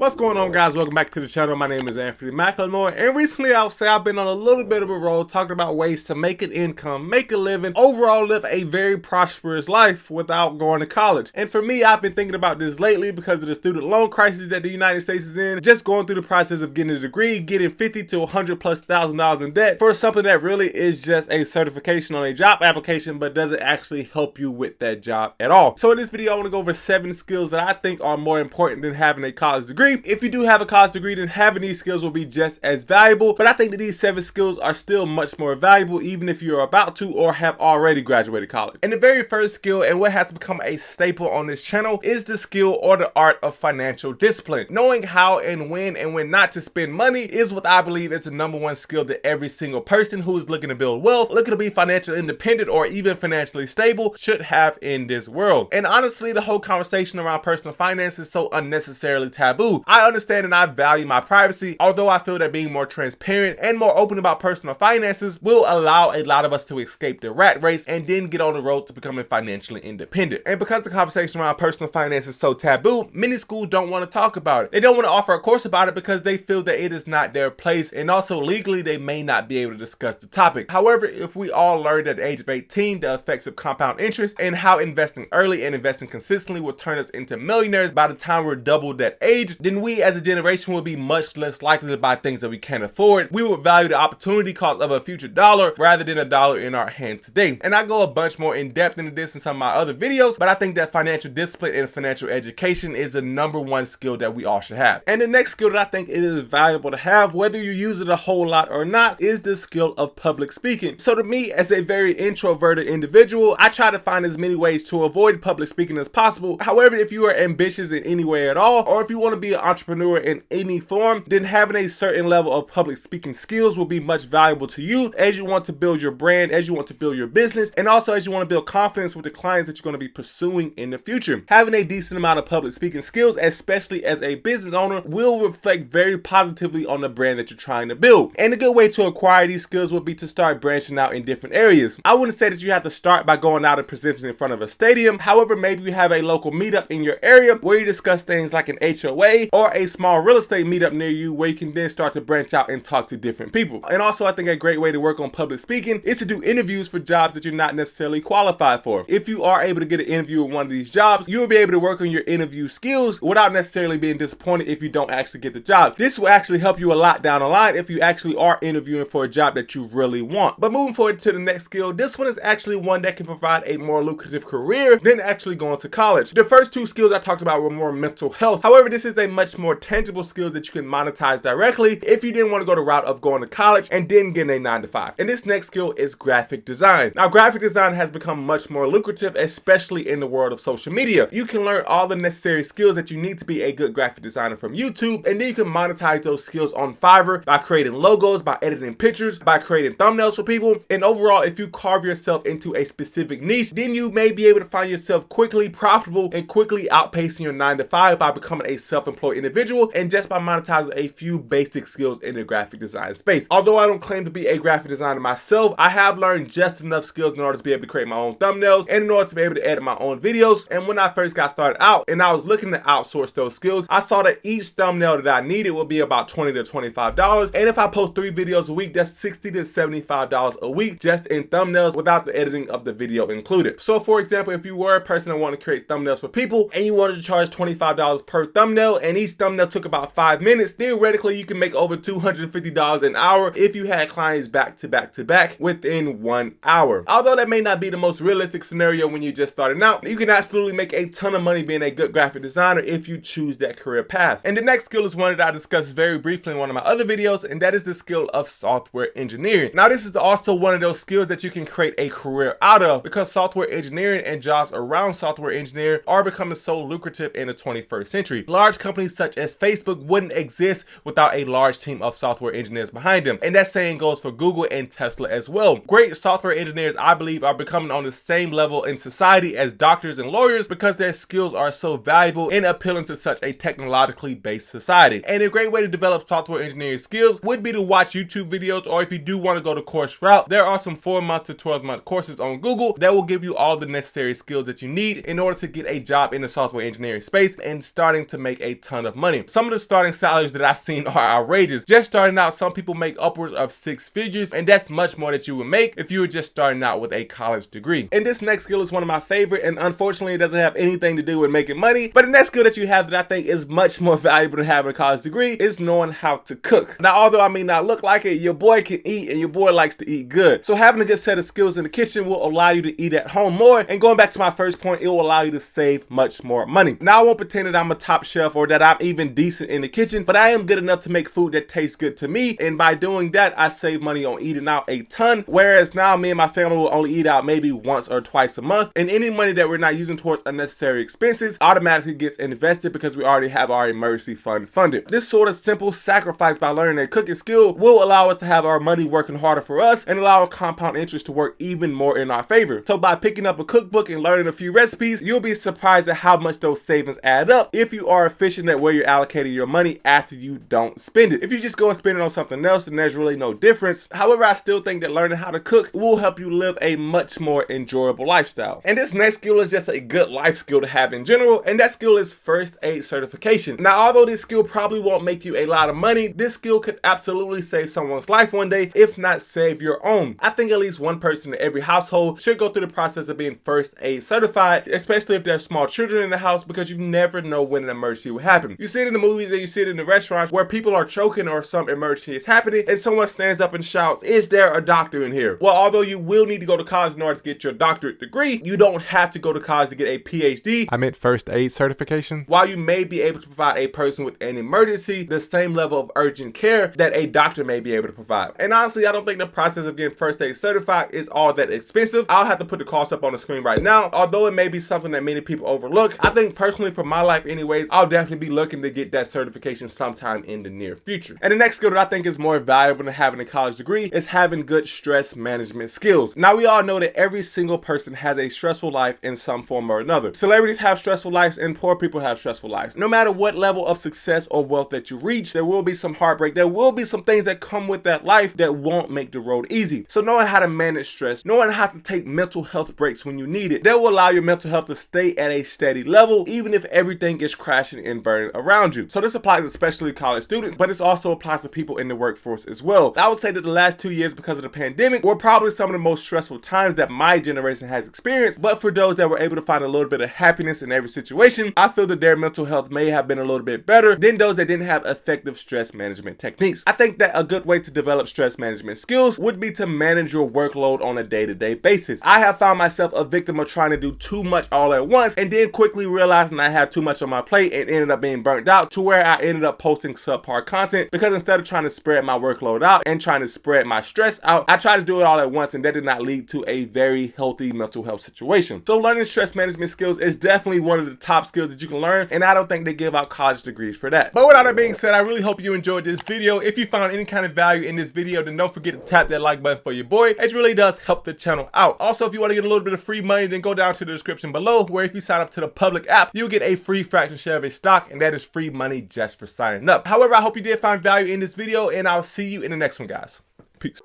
What's going on, guys? Welcome back to the channel. My name is Anfernee, and recently I would say I've been on a little bit of a roll talking about ways to make an income, make a living, overall live a very prosperous life without going to college. And for me, I've been thinking about this lately because of the student loan crisis that the United States is in. Just going through the process of getting a degree, getting 50 to 100 plus $1,000 in debt for something that really is just a certification on a job application, but doesn't actually help you with that job at all. So in this video, I want to go over 7 skills that I think are more important than having a college degree. If you do have a college degree, then having these skills will be just as valuable, but I think that these 7 skills are still much more valuable even if you're about to or have already graduated college. And the very first skill, and what has become a staple on this channel, is the skill or the art of financial discipline. Knowing how and when not to spend money is what I believe is the #1 skill that every single person who is looking to build wealth, looking to be financially independent or even financially stable should have in this world. And honestly, the whole conversation around personal finance is so unnecessarily taboo. I understand and I value my privacy, although I feel that being more transparent and more open about personal finances will allow a lot of us to escape the rat race and then get on the road to becoming financially independent. And because the conversation around personal finance is so taboo, many schools don't want to talk about it. They don't want to offer a course about it because they feel that it is not their place, and also legally they may not be able to discuss the topic. However, if we all learned at the age of 18 the effects of compound interest and how investing early and investing consistently will turn us into millionaires by the time we're double that age, then we as a generation will be much less likely to buy things that we can't afford. We would value the opportunity cost of a future dollar rather than a dollar in our hand today. And I go a bunch more in depth into this in some of my other videos, but I think that financial discipline and financial education is the #1 skill that we all should have. And the next skill that I think it is valuable to have, whether you use it a whole lot or not, is the skill of public speaking. So to me, as a very introverted individual, I try to find as many ways to avoid public speaking as possible. However, if you are ambitious in any way at all, or if you want to be an entrepreneur in any form, then having a certain level of public speaking skills will be much valuable to you as you want to build your brand, as you want to build your business, and also as you want to build confidence with the clients that you're going to be pursuing in the future. Having a decent amount of public speaking skills, especially as a business owner, will reflect very positively on the brand that you're trying to build. And a good way to acquire these skills would be to start branching out in different areas. I wouldn't say that you have to start by going out and presenting in front of a stadium. However, maybe you have a local meetup in your area where you discuss things like an HOA or a small real estate meetup near you where you can then start to branch out and talk to different people. And also, I think a great way to work on public speaking is to do interviews for jobs that you're not necessarily qualified for. If you are able to get an interview with one of these jobs, you will be able to work on your interview skills without necessarily being disappointed if you don't actually get the job. This will actually help you a lot down the line if you actually are interviewing for a job that you really want. But moving forward to the next skill, this one is actually one that can provide a more lucrative career than actually going to college. The first 2 skills I talked about were more mental health. However, this is a much more tangible skill that you can monetize directly if you didn't want to go the route of going to college and then getting a 9-to-5. And this next skill is graphic design. Now, graphic design has become much more lucrative, especially in the world of social media. You can learn all the necessary skills that you need to be a good graphic designer from YouTube, and then you can monetize those skills on Fiverr by creating logos, by editing pictures, by creating thumbnails for people. And overall, if you carve yourself into a specific niche, then you may be able to find yourself quickly profitable and quickly outpacing your 9-to-5 by becoming a self-employed individual and just by monetizing a few basic skills in the graphic design space. Although I don't claim to be a graphic designer myself, I have learned just enough skills in order to be able to create my own thumbnails and in order to be able to edit my own videos. And when I first got started out and I was looking to outsource those skills, I saw that each thumbnail that I needed would be about $20 to $25. And if I post 3 videos a week, that's $60 to $75 a week just in thumbnails without the editing of the video included. So for example, if you were a person that wanted to create thumbnails for people and you wanted to charge $25 per thumbnail and each thumbnail took about 5 minutes, theoretically you can make over $250 an hour if you had clients back to back to back within 1 hour. Although that may not be the most realistic scenario when you're just starting out, you can absolutely make a ton of money being a good graphic designer if you choose that career path. And the next skill is one that I discussed very briefly in one of my other videos, and that is the skill of software engineering. Now, this is also one of those skills that you can create a career out of because software engineering and jobs around software engineering are becoming so lucrative in the 21st century. Large companies such as Facebook wouldn't exist without a large team of software engineers behind them. And that saying goes for Google and Tesla as well. Great software engineers, I believe, are becoming on the same level in society as doctors and lawyers because their skills are so valuable and appealing to such a technologically based society. And a great way to develop software engineering skills would be to watch YouTube videos, or if you do want to go the course route, there are some 4-month to 12-month courses on Google that will give you all the necessary skills that you need in order to get a job in the software engineering space and starting to make a ton ton of money. Some of the starting salaries that I've seen are outrageous. Just starting out, some people make upwards of 6 figures, and that's much more that you would make if you were just starting out with a college degree. And this next skill is one of my favorite, and unfortunately it doesn't have anything to do with making money, but the next skill that you have that I think is much more valuable than having a college degree is knowing how to cook. Now, although I may not look like it, your boy can eat, and your boy likes to eat good. So having a good set of skills in the kitchen will allow you to eat at home more, and going back to my first point, it will allow you to save much more money. Now, I won't pretend that I'm a top chef or that I'm even decent in the kitchen, but I am good enough to make food that tastes good to me, and by doing that, I save money on eating out a ton, whereas now me and my family will only eat out maybe once or twice a month, and any money that we're not using towards unnecessary expenses automatically gets invested because we already have our emergency fund funded. This sort of simple sacrifice by learning a cooking skill will allow us to have our money working harder for us and allow compound interest to work even more in our favor. So by picking up a cookbook and learning a few recipes, you'll be surprised at how much those savings add up if you are efficient at where you're allocating your money after you don't spend it. If you just go and spend it on something else, then there's really no difference. However, I still think that learning how to cook will help you live a much more enjoyable lifestyle. And this next skill is just a good life skill to have in general, and that skill is first aid certification. Now, although this skill probably won't make you a lot of money, this skill could absolutely save someone's life one day, if not save your own. I think at least one person in every household should go through the process of being first aid certified, especially if there's small children in the house, because you never know when an emergency will happen. You see it in the movies and you see it in the restaurants where people are choking or some emergency is happening and someone stands up and shouts, "Is there a doctor in here?" Well, although you will need to go to college in order to get your doctorate degree, you don't have to go to college to get a PhD. I meant first aid certification. While you may be able to provide a person with an emergency the same level of urgent care that a doctor may be able to provide. And honestly, I don't think the process of getting first aid certified is all that expensive. I'll have to put the cost up on the screen right now. Although it may be something that many people overlook, I think personally for my life anyways, I'll definitely be looking to get that certification sometime in the near future. And the next skill that I think is more valuable than having a college degree is having good stress management skills. Now, we all know that every single person has a stressful life in some form or another. Celebrities have stressful lives and poor people have stressful lives. No matter what level of success or wealth that you reach, there will be some heartbreak. There will be some things that come with that life that won't make the road easy. So knowing how to manage stress, knowing how to take mental health breaks when you need it, that will allow your mental health to stay at a steady level, even if everything is crashing and burning around you. So this applies especially to college students, but it also applies to people in the workforce as well. I would say that the last 2 years, because of the pandemic, were probably some of the most stressful times that my generation has experienced. But for those that were able to find a little bit of happiness in every situation, I feel that their mental health may have been a little bit better than those that didn't have effective stress management techniques. I think that a good way to develop stress management skills would be to manage your workload on a day-to-day basis. I have found myself a victim of trying to do too much all at once and then quickly realizing I had too much on my plate and ended up being burnt out to where I ended up posting subpar content because instead of trying to spread my workload out and trying to spread my stress out, I tried to do it all at once, and that did not lead to a very healthy mental health situation. So learning stress management skills is definitely one of the top skills that you can learn, and I don't think they give out college degrees for that. But with all that being said, I really hope you enjoyed this video. If you found any kind of value in this video, then don't forget to tap that like button for your boy. It really does help the channel out. Also, if you want to get a little bit of free money, then go down to the description below, where if you sign up to the public app, you'll get a free fraction share of a stock, and that is free money just for signing up. However, I hope you did find value in this video, and I'll see you in the next one, guys. Peace.